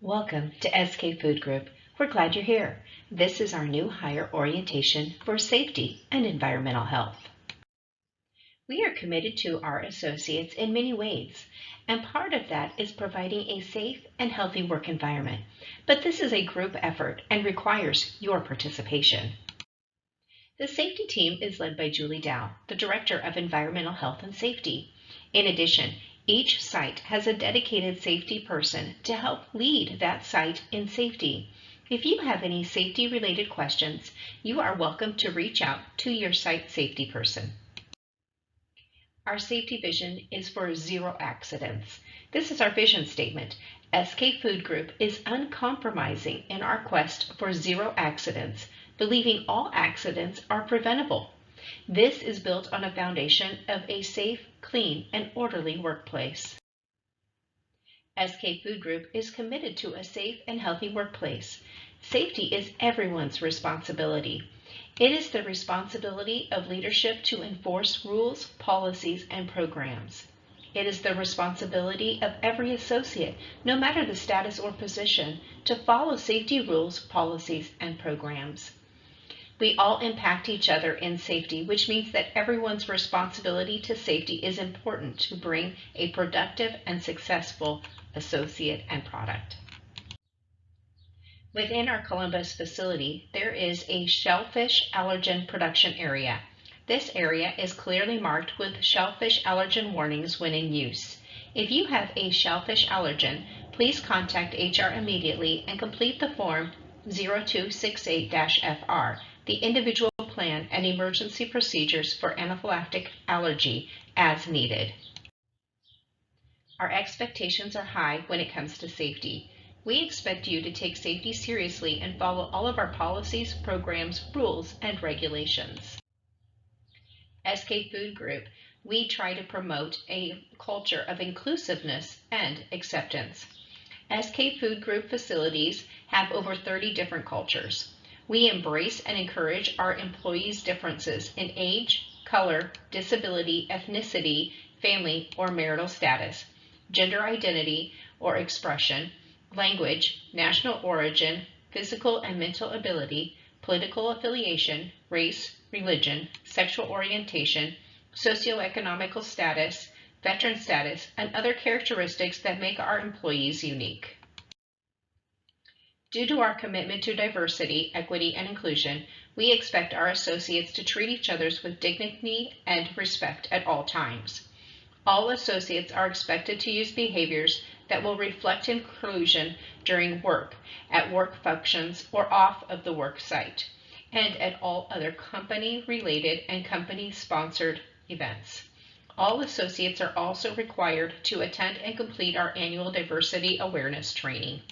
Welcome to SK Food Group. We're glad you're here. This is our new hire orientation for safety and environmental health. We are committed to our associates in many ways, and part of that is providing a safe and healthy work environment. But this is a group effort and requires your participation. The safety team is led by Julie Dow, the Director of Environmental Health and Safety. In addition, each site has a dedicated safety person to help lead that site in safety. If you have any safety-related questions, you are welcome to reach out to your site safety person. Our safety vision is for zero accidents. This is our vision statement. SK Food Group is uncompromising in our quest for zero accidents, believing all accidents are preventable. This is built on a foundation of a safe, clean, and orderly workplace. SK Food Group is committed to a safe and healthy workplace. Safety is everyone's responsibility. It is the responsibility of leadership to enforce rules, policies, and programs. It is the responsibility of every associate, no matter the status or position, to follow safety rules, policies, and programs. We all impact each other in safety, which means that everyone's responsibility to safety is important to bring a productive and successful associate and product. Within our Columbus facility, there is a shellfish allergen production area. This area is clearly marked with shellfish allergen warnings when in use. If you have a shellfish allergen, please contact HR immediately and complete the form 0268-FR, the individual plan and emergency procedures for anaphylactic allergy as needed. Our expectations are high when it comes to safety. We expect you to take safety seriously and follow all of our policies, programs, rules, and regulations. SK Food Group, we try to promote a culture of inclusiveness and acceptance. SK Food Group facilities have over 30 different cultures. We embrace and encourage our employees' differences in age, color, disability, ethnicity, family or marital status, gender identity or expression, language, national origin, physical and mental ability, political affiliation, race, religion, sexual orientation, socioeconomical status, veteran status, and other characteristics that make our employees unique. Due to our commitment to diversity, equity, and inclusion, we expect our associates to treat each other with dignity and respect at all times. All associates are expected to use behaviors that will reflect inclusion during work, at work functions, or off of the work site, and at all other company-related and company-sponsored events. All associates are also required to attend and complete our annual diversity awareness training.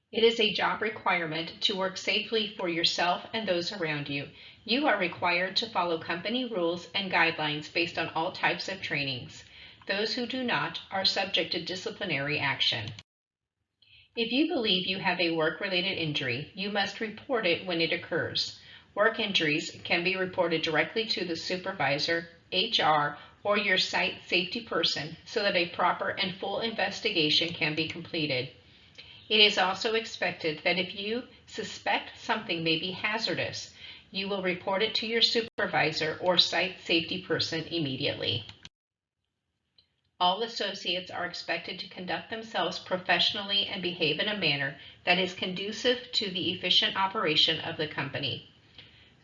It is a job requirement to work safely for yourself and those around you. You are required to follow company rules and guidelines based on all types of trainings. Those who do not are subject to disciplinary action. If you believe you have a work-related injury, you must report it when it occurs. Work injuries can be reported directly to the supervisor, HR, or your site safety person so that a proper and full investigation can be completed. It is also expected that if you suspect something may be hazardous, you will report it to your supervisor or site safety person immediately. All associates are expected to conduct themselves professionally and behave in a manner that is conducive to the efficient operation of the company.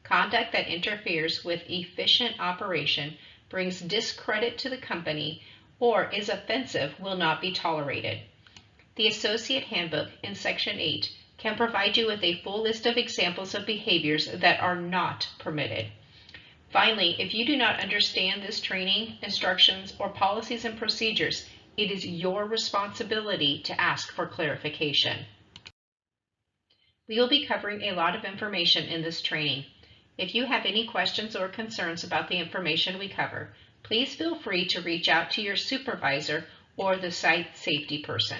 Conduct that interferes with efficient operation, brings discredit to the company, or is offensive will not be tolerated. The Associate Handbook in Section 8 can provide you with a full list of examples of behaviors that are not permitted. Finally, if you do not understand this training, instructions, or policies and procedures, it is your responsibility to ask for clarification. We will be covering a lot of information in this training. If you have any questions or concerns about the information we cover, please feel free to reach out to your supervisor or the site safety person.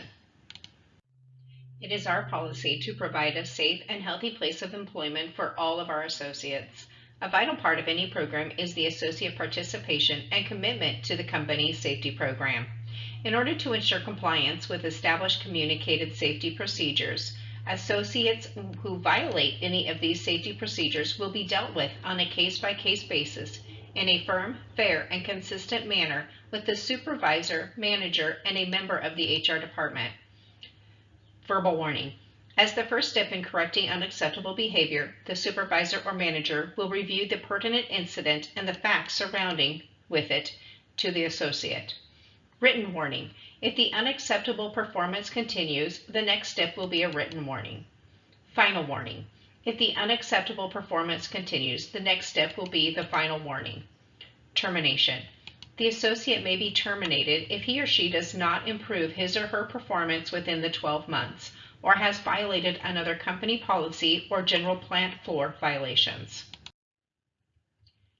It is our policy to provide a safe and healthy place of employment for all of our associates. A vital part of any program is the associate participation and commitment to the company's safety program. In order to ensure compliance with established communicated safety procedures, associates who violate any of these safety procedures will be dealt with on a case-by-case basis in a firm, fair, and consistent manner with the supervisor, manager, and a member of the HR department. Verbal warning. As the first step in correcting unacceptable behavior, the supervisor or manager will review the pertinent incident and the facts surrounding with it to the associate. Written warning. If the unacceptable performance continues, the next step will be a written warning. Final warning. If the unacceptable performance continues, the next step will be the final warning. Termination. The associate may be terminated if he or she does not improve his or her performance within the 12 months or has violated another company policy or general plant floor violations.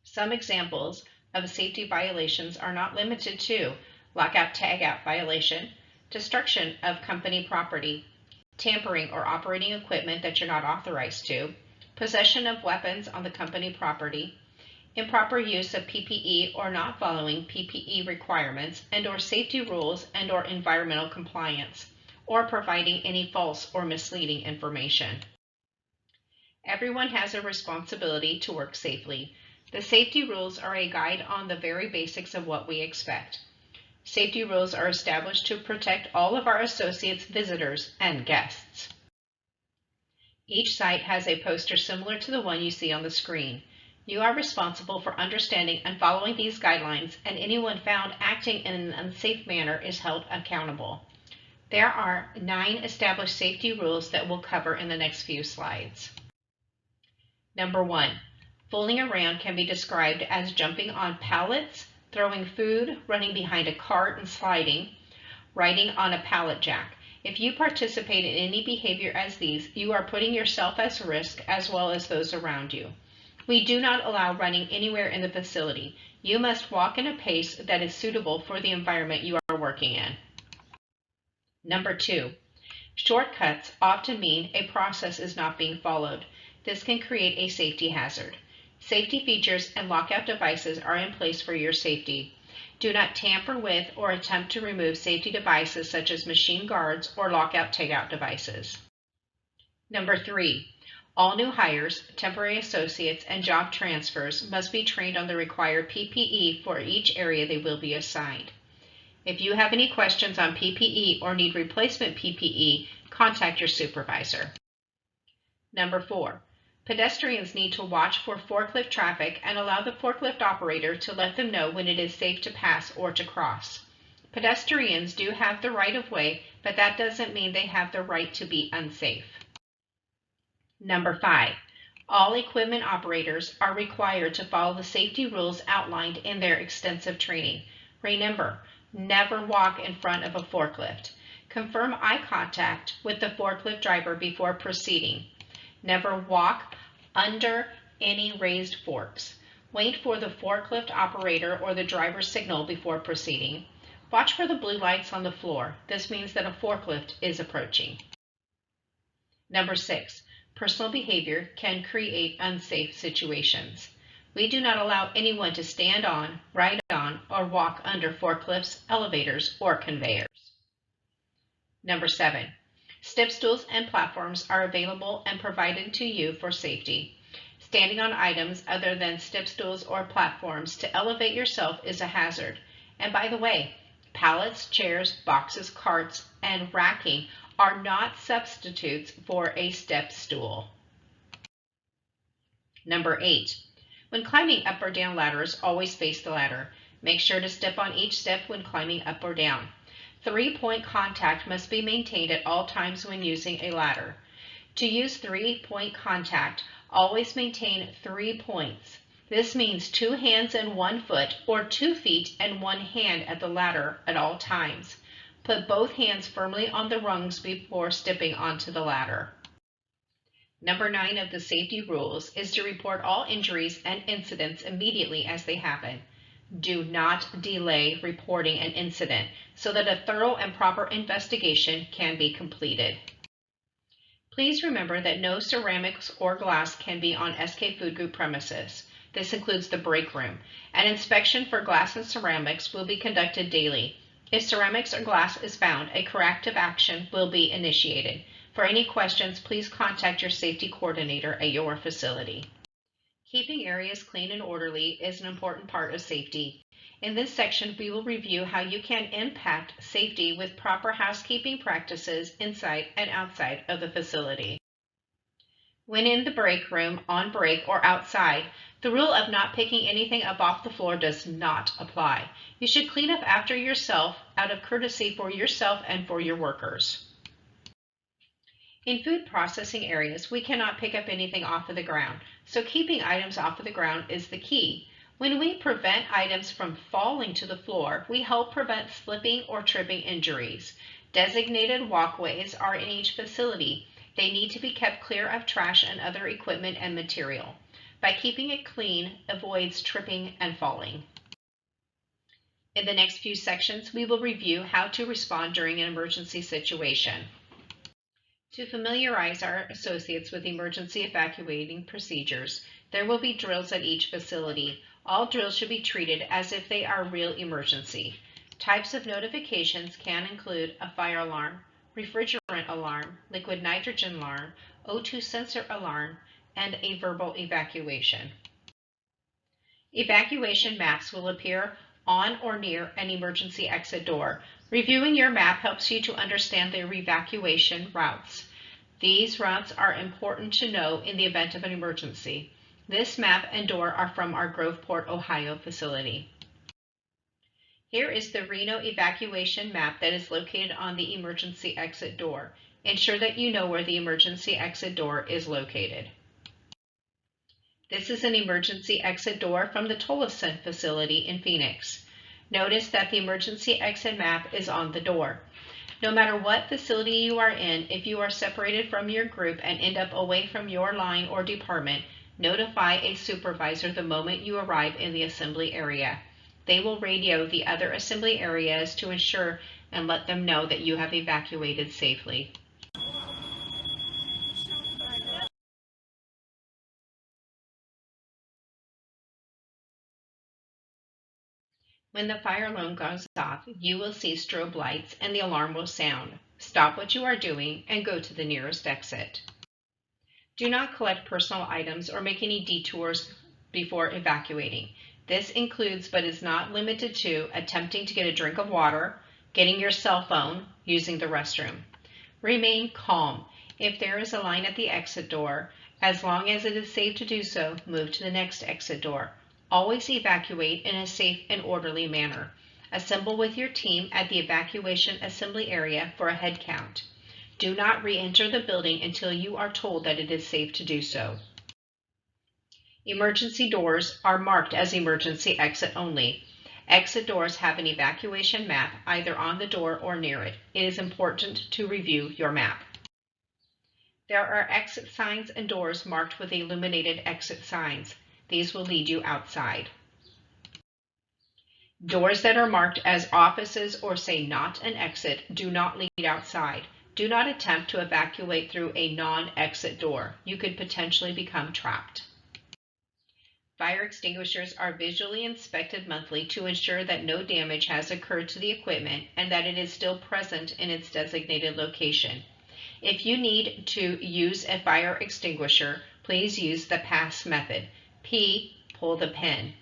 Some examples of safety violations are not limited to lockout-tagout violation, destruction of company property, tampering or operating equipment that you're not authorized to, possession of weapons on the company property, improper use of PPE or not following PPE requirements and/or safety rules and/or environmental compliance, or providing any false or misleading information. Everyone has a responsibility to work safely. The safety rules are a guide on the very basics of what we expect. Safety rules are established to protect all of our associates, visitors, and guests. Each site has a poster similar to the one you see on the screen. You are responsible for understanding and following these guidelines, and anyone found acting in an unsafe manner is held accountable. There are 9 established safety rules that we'll cover in the next few slides. Number 1, fooling around can be described as jumping on pallets, throwing food, running behind a cart and sliding, riding on a pallet jack. If you participate in any behavior as these, you are putting yourself at risk as well as those around you. We do not allow running anywhere in the facility. You must walk in a pace that is suitable for the environment you are working in. Number 2, shortcuts often mean a process is not being followed. This can create a safety hazard. Safety features and lockout devices are in place for your safety. Do not tamper with or attempt to remove safety devices such as machine guards or lockout-tagout devices. Number 3, all new hires, temporary associates, and job transfers must be trained on the required PPE for each area they will be assigned. If you have any questions on PPE or need replacement PPE, contact your supervisor. Number 4, pedestrians need to watch for forklift traffic and allow the forklift operator to let them know when it is safe to pass or to cross. Pedestrians do have the right of way, but that doesn't mean they have the right to be unsafe. Number 5, all equipment operators are required to follow the safety rules outlined in their extensive training. Remember, never walk in front of a forklift. Confirm eye contact with the forklift driver before proceeding. Never walk under any raised forks. Wait for the forklift operator or the driver's signal before proceeding. Watch for the blue lights on the floor. This means that a forklift is approaching. Number 6, personal behavior can create unsafe situations. We do not allow anyone to stand on, ride on, or walk under forklifts, elevators, or conveyors. Number 7, step stools and platforms are available and provided to you for safety. Standing on items other than step stools or platforms to elevate yourself is a hazard. And by the way, pallets, chairs, boxes, carts, and racking are not substitutes for a step stool. Number 8, when climbing up or down ladders, always face the ladder. Make sure to step on each step when climbing up or down. 3-point contact must be maintained at all times when using a ladder. To use 3-point contact, always maintain 3 points. This means 2 hands and 1 foot, or 2 feet and 1 hand at the ladder at all times. Put both hands firmly on the rungs before stepping onto the ladder. Number 9 of the safety rules is to report all injuries and incidents immediately as they happen. Do not delay reporting an incident so that a thorough and proper investigation can be completed. Please remember that no ceramics or glass can be on SK Food Group premises. This includes the break room. An inspection for glass and ceramics will be conducted daily. If ceramics or glass is found, a corrective action will be initiated. For any questions, please contact your safety coordinator at your facility. Keeping areas clean and orderly is an important part of safety. In this section, we will review how you can impact safety with proper housekeeping practices inside and outside of the facility. When in the break room, on break, or outside, the rule of not picking anything up off the floor does not apply. You should clean up after yourself out of courtesy for yourself and for your workers. In food processing areas, we cannot pick up anything off of the ground, so keeping items off of the ground is the key. When we prevent items from falling to the floor, we help prevent slipping or tripping injuries. Designated walkways are in each facility. They need to be kept clear of trash and other equipment and material. By keeping it clean, avoids tripping and falling. In the next few sections, we will review how to respond during an emergency situation. To familiarize our associates with emergency evacuating procedures, there will be drills at each facility. All drills should be treated as if they are a real emergency. Types of notifications can include a fire alarm, refrigerant alarm, liquid nitrogen alarm, O2 sensor alarm, and a verbal evacuation. Evacuation maps will appear on or near an emergency exit door. Reviewing your map helps you to understand the evacuation routes. These routes are important to know in the event of an emergency. This map and door are from our Groveport, Ohio facility. Here is the Reno evacuation map that is located on the emergency exit door. Ensure that you know where the emergency exit door is located. This is an emergency exit door from the Tolleson facility in Phoenix. Notice that the emergency exit map is on the door. No matter what facility you are in, if you are separated from your group and end up away from your line or department, notify a supervisor the moment you arrive in the assembly area. They will radio the other assembly areas to ensure and let them know that you have evacuated safely. When the fire alarm goes off, you will see strobe lights and the alarm will sound. Stop what you are doing and go to the nearest exit. Do not collect personal items or make any detours before evacuating. This includes, but is not limited to, attempting to get a drink of water, getting your cell phone, using the restroom. Remain calm. If there is a line at the exit door, as long as it is safe to do so, move to the next exit door. Always evacuate in a safe and orderly manner. Assemble with your team at the evacuation assembly area for a head count. Do not re-enter the building until you are told that it is safe to do so. Emergency doors are marked as emergency exit only. Exit doors have an evacuation map either on the door or near it. It is important to review your map. There are exit signs and doors marked with illuminated exit signs. These will lead you outside. Doors that are marked as offices or say not an exit do not lead outside. Do not attempt to evacuate through a non-exit door. You could potentially become trapped. Fire extinguishers are visually inspected monthly to ensure that no damage has occurred to the equipment and that it is still present in its designated location. If you need to use a fire extinguisher, please use the pass method. P, pull the pin.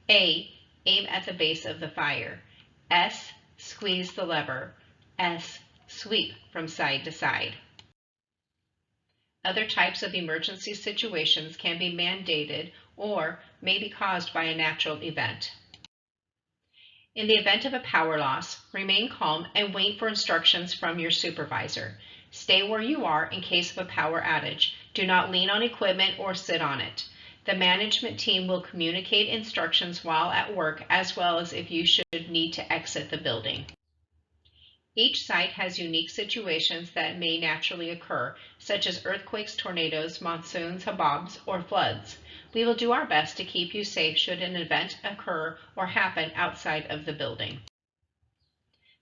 A, aim at the base of the fire. S, squeeze the lever. S, sweep from side to side. Other types of emergency situations can be mandated or may be caused by a natural event. In the event of a power loss, remain calm and wait for instructions from your supervisor. Stay where you are in case of a power outage. Do not lean on equipment or sit on it. The management team will communicate instructions while at work as well as if you should need to exit the building. Each site has unique situations that may naturally occur, such as earthquakes, tornadoes, monsoons, habobs, or floods. We will do our best to keep you safe should an event occur or happen outside of the building.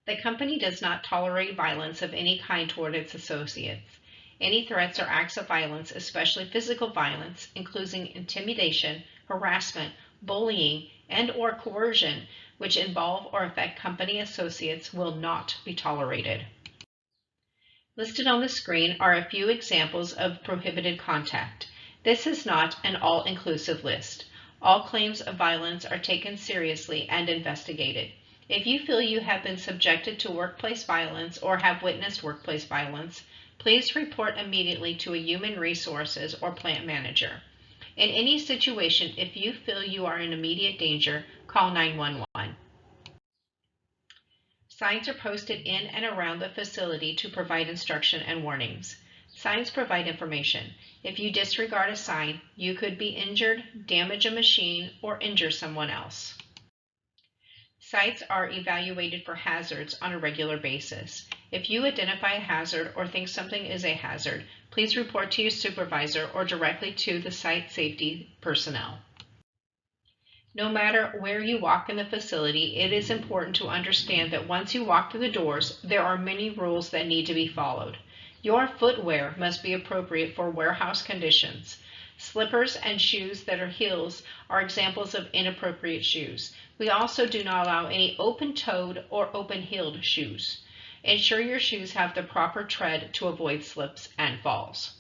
The company does not tolerate violence of any kind toward its associates. Any threats or acts of violence, especially physical violence, including intimidation, harassment, bullying, and/or coercion, which involve or affect company associates, will not be tolerated. Listed on the screen are a few examples of prohibited contact. This is not an all-inclusive list. All claims of violence are taken seriously and investigated. If you feel you have been subjected to workplace violence or have witnessed workplace violence, please report immediately to a human resources or plant manager. In any situation, if you feel you are in immediate danger, call 911. Signs are posted in and around the facility to provide instruction and warnings. Signs provide information. If you disregard a sign, you could be injured, damage a machine, or injure someone else. Sites are evaluated for hazards on a regular basis. If you identify a hazard or think something is a hazard, please report to your supervisor or directly to the site safety personnel. No matter where you walk in the facility, it is important to understand that once you walk through the doors, there are many rules that need to be followed. Your footwear must be appropriate for warehouse conditions. Slippers and shoes that are heels are examples of inappropriate shoes. We also do not allow any open-toed or open-heeled shoes. Ensure your shoes have the proper tread to avoid slips and falls.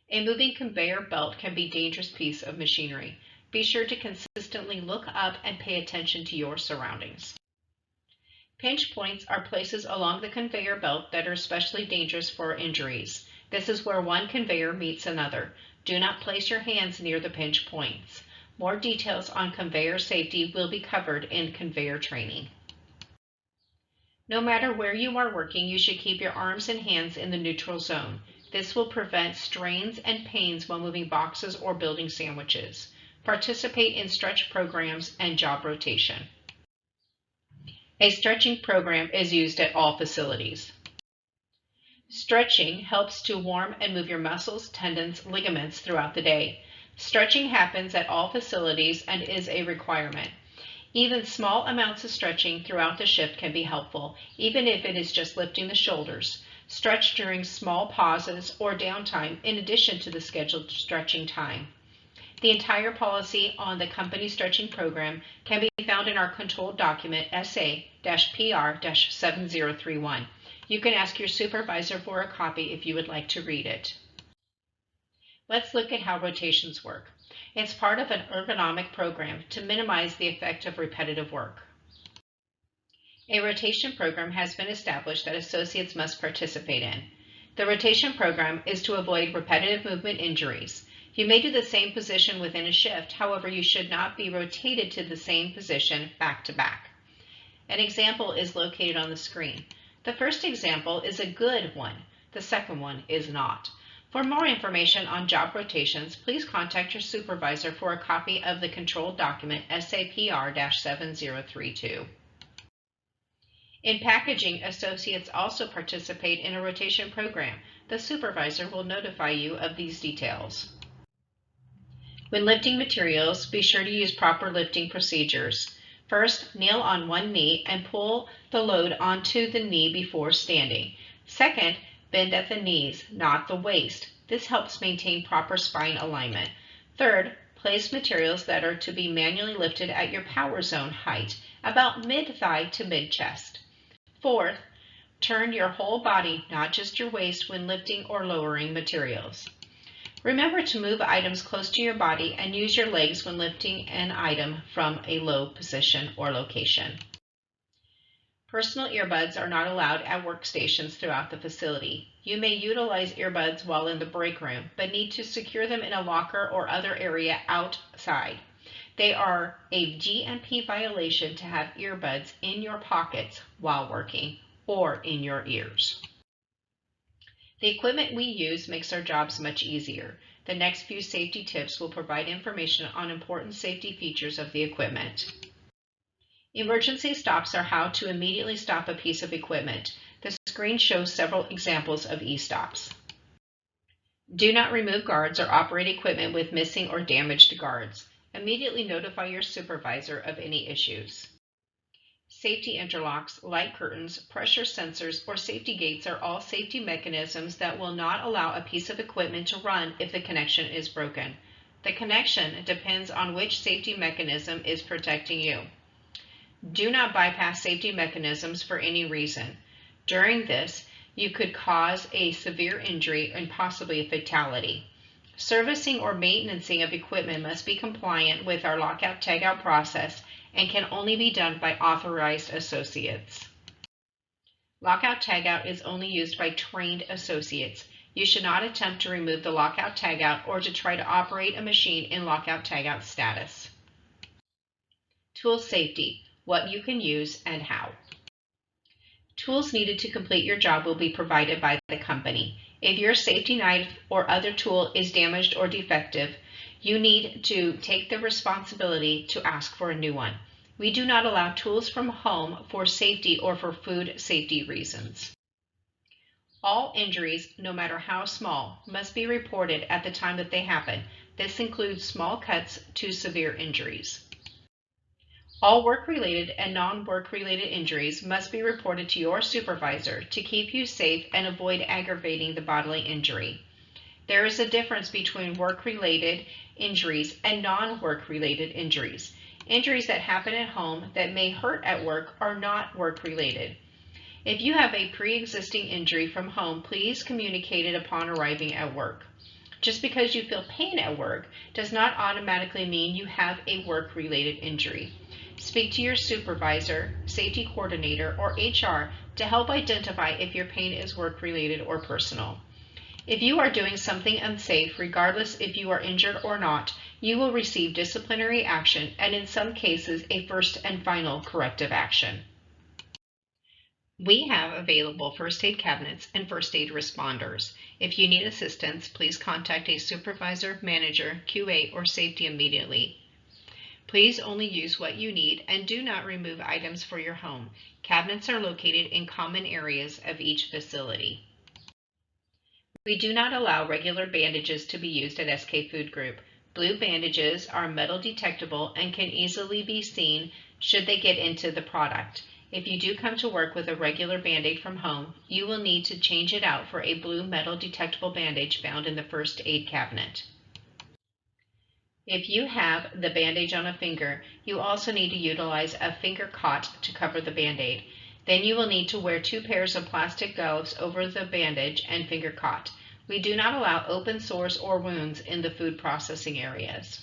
A moving conveyor belt can be a dangerous piece of machinery. Be sure to consistently look up and pay attention to your surroundings. Pinch points are places along the conveyor belt that are especially dangerous for injuries. This is where one conveyor meets another. Do not place your hands near the pinch points. More details on conveyor safety will be covered in conveyor training. No matter where you are working, you should keep your arms and hands in the neutral zone. This will prevent strains and pains while moving boxes or building sandwiches. Participate in stretch programs and job rotation. A stretching program is used at all facilities. Stretching helps to warm and move your muscles, tendons, ligaments throughout the day. Stretching happens at all facilities and is a requirement. Even small amounts of stretching throughout the shift can be helpful, even if it is just lifting the shoulders. Stretch during small pauses or downtime in addition to the scheduled stretching time. The entire policy on the company stretching program can be found in our controlled document SA-PR-7031. You can ask your supervisor for a copy if you would like to read it. Let's look at how rotations work. It's part of an ergonomic program to minimize the effect of repetitive work. A rotation program has been established that associates must participate in. The rotation program is to avoid repetitive movement injuries. You may do the same position within a shift, however, you should not be rotated to the same position back to back. An example is located on the screen. The first example is a good one. The second one is not. For more information on job rotations, please contact your supervisor for a copy of the controlled document SAPR-7032. In packaging, associates also participate in a rotation program. The supervisor will notify you of these details. When lifting materials, be sure to use proper lifting procedures. First, kneel on one knee and pull the load onto the knee before standing. Second, bend at the knees, not the waist. This helps maintain proper spine alignment. Third, place materials that are to be manually lifted at your power zone height, about mid-thigh to mid-chest. Fourth, turn your whole body, not just your waist, when lifting or lowering materials. Remember to move items close to your body and use your legs when lifting an item from a low position or location. Personal earbuds are not allowed at workstations throughout the facility. You may utilize earbuds while in the break room, but need to secure them in a locker or other area outside. They are a GMP violation to have earbuds in your pockets while working or in your ears. The equipment we use makes our jobs much easier. The next few safety tips will provide information on important safety features of the equipment. Emergency stops are how to immediately stop a piece of equipment. The screen shows several examples of e-stops. Do not remove guards or operate equipment with missing or damaged guards. Immediately notify your supervisor of any issues. Safety interlocks, light curtains, pressure sensors, or safety gates are all safety mechanisms that will not allow a piece of equipment to run if the connection is broken. The connection depends on which safety mechanism is protecting you. Do not bypass safety mechanisms for any reason. During this, you could cause a severe injury and possibly a fatality. Servicing or maintaining of equipment must be compliant with our lockout-tagout process and can only be done by authorized associates. Lockout-tagout is only used by trained associates. You should not attempt to remove the lockout-tagout or to try to operate a machine in lockout-tagout status. Tool safety, what you can use and how. Tools needed to complete your job will be provided by the company. If your safety knife or other tool is damaged or defective, you need to take the responsibility to ask for a new one. We do not allow tools from home for safety or for food safety reasons. All injuries, no matter how small, must be reported at the time that they happen. This includes small cuts to severe injuries. All work-related and non-work-related injuries must be reported to your supervisor to keep you safe and avoid aggravating the bodily injury. There is a difference between work-related injuries and non-work-related injuries. Injuries that happen at home that may hurt at work are not work-related. If you have a pre-existing injury from home, please communicate it upon arriving at work. Just because you feel pain at work does not automatically mean you have a work-related injury. Speak to your supervisor, safety coordinator, or HR to help identify if your pain is work-related or personal. If you are doing something unsafe, regardless if you are injured or not, you will receive disciplinary action and in some cases a first and final corrective action. We have available first aid cabinets and first aid responders. If you need assistance, please contact a supervisor, manager, QA, or safety immediately. Please only use what you need and do not remove items for your home. Cabinets are located in common areas of each facility. We do not allow regular bandages to be used at SK Food Group. Blue bandages are metal detectable and can easily be seen should they get into the product. If you do come to work with a regular Band-Aid from home, you will need to change it out for a blue metal detectable bandage found in the first aid cabinet. If you have the bandage on a finger, you also need to utilize a finger cot to cover the Band-Aid. Then you will need to wear 2 pairs of plastic gloves over the bandage and finger cot. We do not allow open sores or wounds in the food processing areas.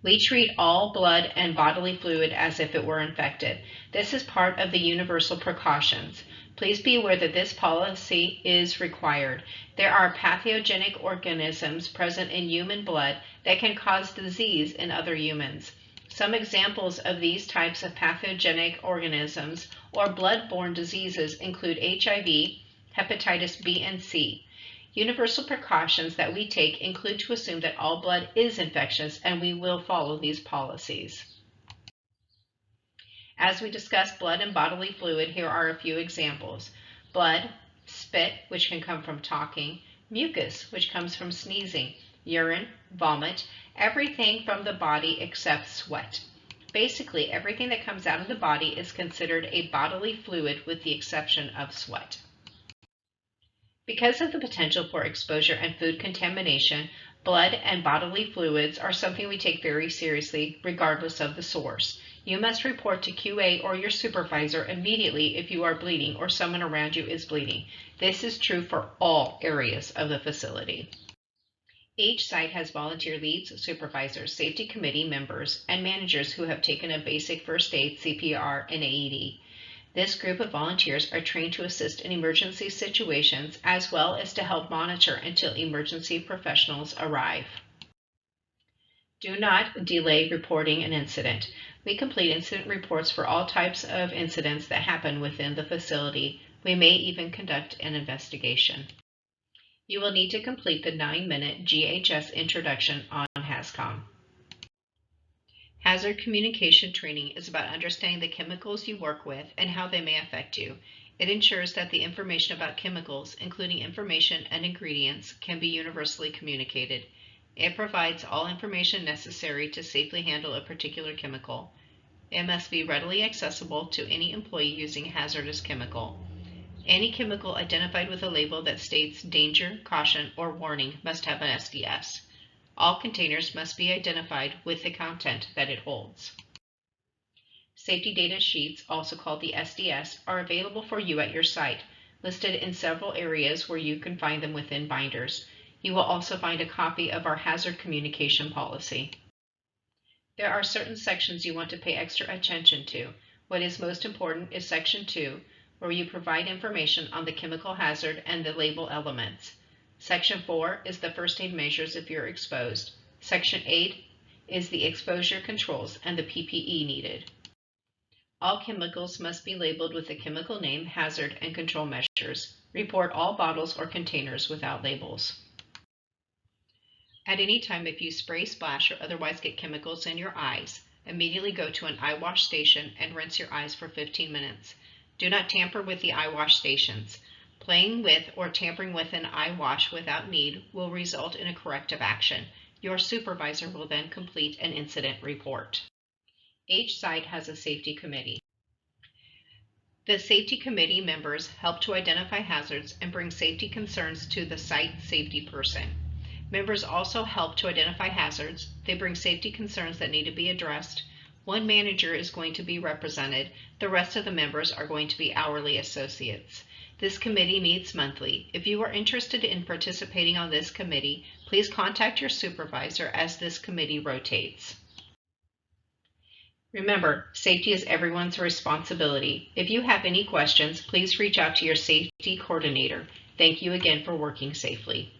We treat all blood and bodily fluid as if it were infected. This is part of the universal precautions. Please be aware that this policy is required. There are pathogenic organisms present in human blood that can cause disease in other humans. Some examples of these types of pathogenic organisms or blood-borne diseases include HIV, hepatitis B and C. Universal precautions that we take include to assume that all blood is infectious, and we will follow these policies. As we discuss blood and bodily fluid, here are a few examples. Blood, spit, which can come from talking, mucus, which comes from sneezing, urine, vomit, everything from the body except sweat. Basically, everything that comes out of the body is considered a bodily fluid with the exception of sweat. Because of the potential for exposure and food contamination, blood and bodily fluids are something we take very seriously, regardless of the source. You must report to QA or your supervisor immediately if you are bleeding or someone around you is bleeding. This is true for all areas of the facility. Each site has volunteer leads, supervisors, safety committee members, and managers who have taken a basic first aid, CPR, and AED. This group of volunteers are trained to assist in emergency situations as well as to help monitor until emergency professionals arrive. Do not delay reporting an incident. We complete incident reports for all types of incidents that happen within the facility. We may even conduct an investigation. You will need to complete the 9-minute GHS introduction on HazCom. Hazard communication training is about understanding the chemicals you work with and how they may affect you. It ensures that the information about chemicals, including information and ingredients, can be universally communicated. It provides all information necessary to safely handle a particular chemical. It must be readily accessible to any employee using a hazardous chemical. Any chemical identified with a label that states danger, caution, or warning must have an SDS. All containers must be identified with the content that it holds. Safety data sheets, also called the SDS, are available for you at your site, listed in several areas where you can find them within binders. You will also find a copy of our hazard communication policy. There are certain sections you want to pay extra attention to. What is most important is Section 2, where you provide information on the chemical hazard and the label elements. Section 4 is the first aid measures if you're exposed. Section 8 is the exposure controls and the PPE needed. All chemicals must be labeled with the chemical name, hazard, and control measures. Report all bottles or containers without labels. At any time, if you spray, splash, or otherwise get chemicals in your eyes, immediately go to an eye wash station and rinse your eyes for 15 minutes. Do not tamper with the eye wash stations. Playing with or tampering with an eye wash without need will result in a corrective action. Your supervisor will then complete an incident report. Each site has a safety committee. The safety committee members help to identify hazards and bring safety concerns to the site safety person. Members also help to identify hazards. They bring safety concerns that need to be addressed. One manager is going to be represented. The rest of the members are going to be hourly associates. This committee meets monthly. If you are interested in participating on this committee, please contact your supervisor as this committee rotates. Remember, safety is everyone's responsibility. If you have any questions, please reach out to your safety coordinator. Thank you again for working safely.